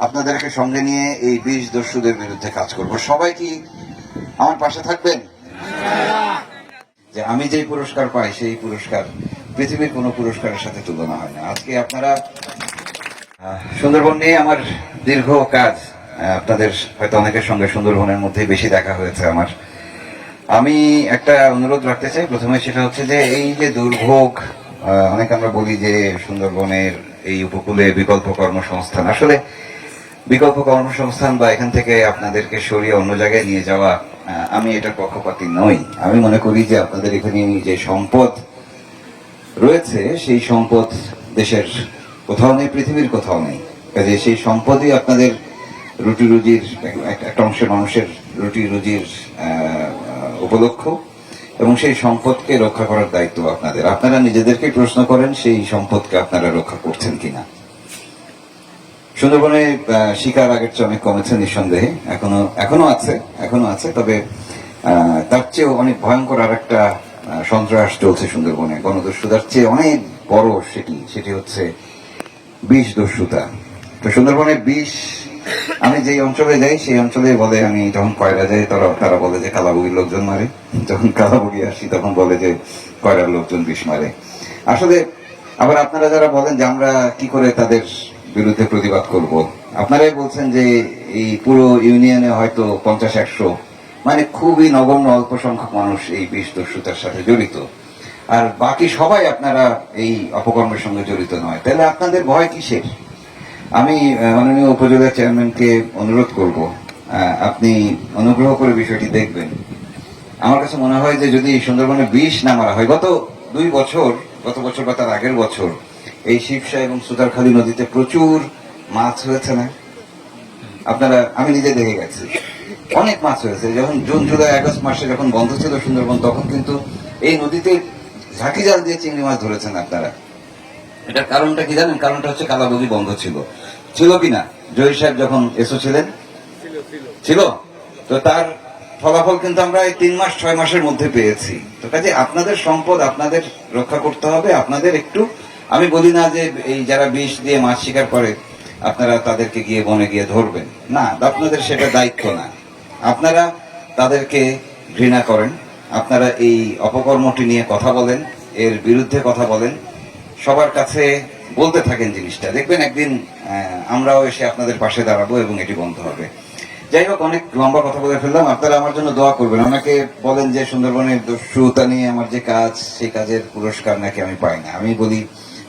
আপনাদেরকে সঙ্গে নিয়ে এই ২০ দস্যুদের বিরুদ্ধে কাজ করব। সবাই কি আমার পাশে থাকবেন? যে আমি যেই পুরস্কার পাই সেই পুরস্কার পৃথিবীর কোনো পুরস্কারের সাথে তুলনা হয় না। আজকে আপনারা সুন্দরবন নিয়ে আমার দীর্ঘ কাজ, আপনাদের হয়তো অনেকের সঙ্গে সুন্দরবনের মধ্যে বেশি দেখা হয়েছে আমার। আমি একটা অনুরোধ রাখতে চাই প্রথমে, সেটা হচ্ছে যে এই যে দুর্ভোগ, অনেক আমরা বলি যে সুন্দরবনের এই উপকূলে বিকল্প কর্মসংস্থান, আসলে বিকল্প কর্মসংস্থান বা এখান থেকে আপনাদেরকে সরিয়ে অন্য জায়গায় নিয়ে যাওয়া, আমি এটার পক্ষপাতী নই। আমি মনে করি যে আপনাদের এখানে যে সম্পদ রয়েছে সেই সম্পদ দেশের কোথাও নেই, পৃথিবীর কোথাও নেই। কাজে সেই সম্পদই আপনাদের রুটি রুজির একটা অংশের মানুষের রুটি রুজির উপলক্ষ, এবং সেই সম্পদকে রক্ষা করার দায়িত্ব আপনাদের। আপনারা নিজেদেরকে প্রশ্ন করেন সেই সম্পদকে আপনারা রক্ষা করছেন কিনা। সুন্দরবনে শিকার আগের চেয়ে অনেক কমেছে নিঃসন্দেহে, এখনো আছে, তবে তার চেয়েও অনেক ভয়ঙ্কর আর একটা সন্ত্রাস চলছে সুন্দরবনে, গণদস্যুতার চেয়ে অনেক বড়। সেটি হচ্ছে বিষ দস্যুতা। তো সুন্দরবনের বিষ, আমি যেই অঞ্চলে যাই সেই অঞ্চলে বলে, আমি যখন কয়রা যাই তারা বলে যে কালাবুগির লোকজন মারে, যখন কালাবুগি আসি তখন বলে যে কয়রার লোকজন বিষ মারে। আসলে আবার আপনারা যারা বলেন যে আমরা কি করে তাদের বিরুদ্ধে প্রতিবাদ করব, আপনারাই বলছেন যে এই পুরো ইউনিয়নে হয়তো 50-100, মানে খুবই নগণ্য অল্প সংখ্যক মানুষ এই বিষ দস্যুতার সাথে জড়িত, আর বাকি সবাই আপনারা এই অপকর্মের সঙ্গে জড়িত নয়। তাহলে আপনাদের ভয় কিসের? আমি মাননীয় উপজেলা চেয়ারম্যানকে অনুরোধ করব, আপনি অনুগ্রহ করে বিষয়টি দেখবেন। আমার কাছে মনে হয় যে যদি সুন্দরবনে বিষ না মারা হয়, গত বছর বা তার আগের বছর এই শিবসা এবং সুতারখালী নদীতে প্রচুর মাছ হয়েছে না? আমি নিজে দেখে গেছি, অনেক মাছ হয়েছে। যখন জুন জুলাই আগস্ট মাসে যখন বন্ধ ছিল সুন্দরবন, তখন কিন্তু এই নদীতে ঝাঁকি জাল দিয়ে চিংড়ি মাছ ধরেছেন আপনারা। এটার কারণটা কি জানেন? কারণটা হচ্ছে কালাবগি বন্ধ ছিল কিনা? জয়ী সাহেব যখন এসো ছিলেন, ছিল তো তার ফলাফল কিন্তু আমরা এই 3-6 মাসের মধ্যে পেয়েছি। তো কাজে আপনাদের সম্পদ আপনাদের রক্ষা করতে হবে। আপনাদের একটু, আমি বলি না যে এই যারা বিষ দিয়ে মাছ শিকার করে আপনারা তাদেরকে গিয়ে বনে গিয়ে ধরবেন, না, আপনাদের সেটা দায়িত্ব না। আপনারা তাদেরকে ঘৃণা করেন, আপনারা এই অপকর্মটি নিয়ে কথা বলেন, এর বিরুদ্ধে কথা বলেন, সবার কাছে বলতে থাকেন জিনিসটা, দেখবেন একদিন আমরাও এসে আপনাদের পাশে দাঁড়াবো এবং এটি বন্ধ হবে। যাই হোক, অনেক লম্বা কথা বলে ফেললাম। আপনারা আমার জন্য দোয়া করবেন। অনেকে বলেন যে সুন্দরবনের দস্যুতা নিয়ে আমার যে কাজ, সেই কাজের পুরস্কার নাকি আমি পাই না। আমি বলি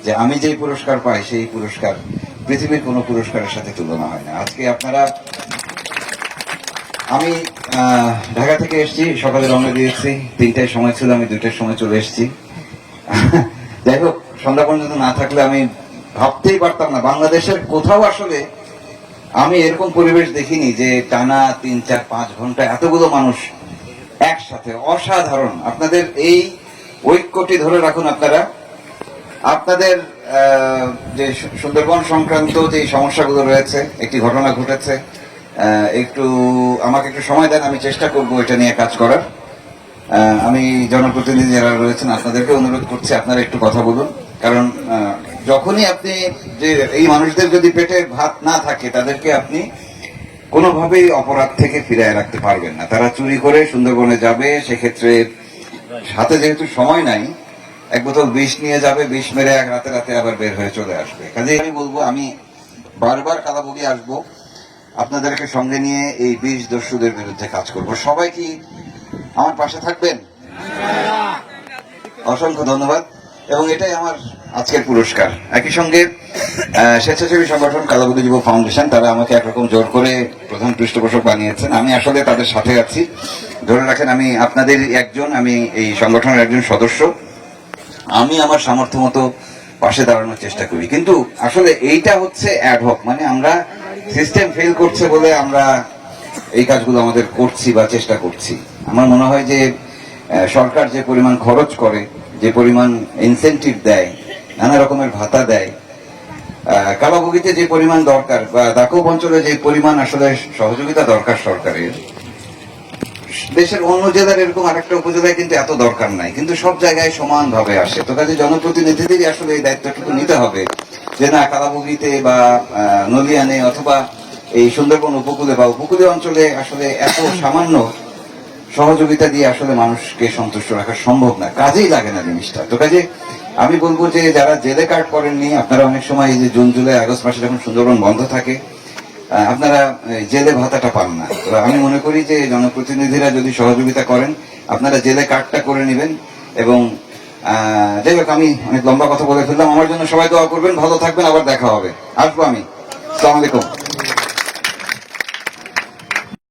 যে আমি যেই পুরস্কার পাই সেই পুরস্কার পৃথিবীর কোনো পুরস্কারের সাথে তুলনা হয় না। আজকে আমি ঢাকা থেকে এসেছি, সকালে রওনা দিয়েছি, 3টায় সময় ছিল, আমি 2টার সময় চলে এসেছি। যাই হোক, সন্ধ্যা পর্যন্ত না থাকলে আমি ভাবতেই পারতাম না বাংলাদেশের কোথাও আসলে আমি এরকম পরিবেশ দেখিনি যে টানা 3-4-5 ঘন্টা এতগুলো মানুষ একসাথে। অসাধারণ। আপনাদের এই ঐক্যটি ধরে রাখুন। আপনাদের যে সুন্দরবন সংক্রান্ত যে সমস্যাগুলো রয়েছে, একটি ঘটনা ঘটেছে, আমাকে একটু সময় দেন, আমি চেষ্টা করব এটা নিয়ে কাজ করার। আমি জনপ্রতিনিধি যারা রয়েছেন আপনাদেরকে অনুরোধ করছি, আপনারা একটু কথা বলুন। কারণ যখনই আপনি যে এই মানুষদের যদি পেটে ভাত না থাকে, তাদেরকে আপনি কোনোভাবেই অপরাধ থেকে ফিরিয়ে রাখতে পারবেন না। তারা চুরি করে সুন্দরবনে যাবে, সেক্ষেত্রে হাতে যেহেতু সময় নাই, এক বোতল বিষ নিয়ে যাবে, বিষ মেরে এক রাতে আবার বের হয়ে চলে আসবে। কাজে আমি বলবো, আমি বারবার কালাবগি আসবো, আপনাদেরকে সঙ্গে নিয়ে এই বিষ দস্যুদের বিরুদ্ধে কাজ করব। সবাই কি আমার পাশে থাকবেন? অসংখ্য ধন্যবাদ। এবং এটাই আমার আজকের পুরস্কার। একই সঙ্গে স্বেচ্ছাসেবী সংগঠন কালাবগি যুব ফাউন্ডেশন, তারা আমাকে একরকম জোর করে প্রধান পৃষ্ঠপোষক বানিয়েছেন। আমি আসলে তাদের সাথে আছি। ধরে রাখেন, আমি আপনাদের একজন, আমি এই সংগঠনের একজন সদস্য। আমি আমার সামর্থ্য মতো পাশে দাঁড়ানোর চেষ্টা করি, কিন্তু আসলে এইটা হচ্ছে অ্যাডহক, মানে আমরা সিস্টেম ফেল করছে বলে আমরা এই কাজগুলো আমাদের করছি বা চেষ্টা করছি। আমার মনে হয় যে সরকার যে পরিমাণ খরচ করে, যে পরিমাণ ইনসেন্টিভ দেয়, নানা রকমের ভাতা দেয়, কালাবগিতে যে পরিমাণ দরকার বা দাকুব অঞ্চলে যে পরিমাণ আসলে সহযোগিতা দরকার সরকারের, দেশের অন্য জেলার এরকম আরেকটা উপজেলায় কিন্তু এত দরকার নাই, কিন্তু সব জায়গায় সমানভাবে আসে। তো কাজে জনপ্রতিনিধিদেরই আসলে এই দায়িত্বটুকু নিতে হবে যে না, কালাবগিতে বা নলিয়ানে অথবা এই সুন্দরবন উপকূলে বা উপকূলীয় অঞ্চলে আসলে এত সামান্য সহযোগিতা দিয়ে আসলে মানুষকে সন্তুষ্ট রাখা সম্ভব না, কাজেই লাগে না জিনিসটা। তো কাজে আমি বলবো যে যারা জেলে কার্ড করেননি, আপনারা অনেক সময় এই যে জুন জুলাই আগস্ট মাসে যখন সুন্দরবন বন্ধ থাকে আপনারা জেলে ভাতাটা পান না। তো আমি মনে করি যে জনপ্রতিনিধিরা যদি সহযোগিতা করেন, আপনারা জেলে কার্ডটা করে নেবেন। এবং যাই হোক, আমি অনেক লম্বা কথা বলে ফেললাম। আমার জন্য সবাই দোয়া করবেন, ভালো থাকবেন, আবার দেখা হবে, আসবো আমি। আসসালামু আলাইকুম।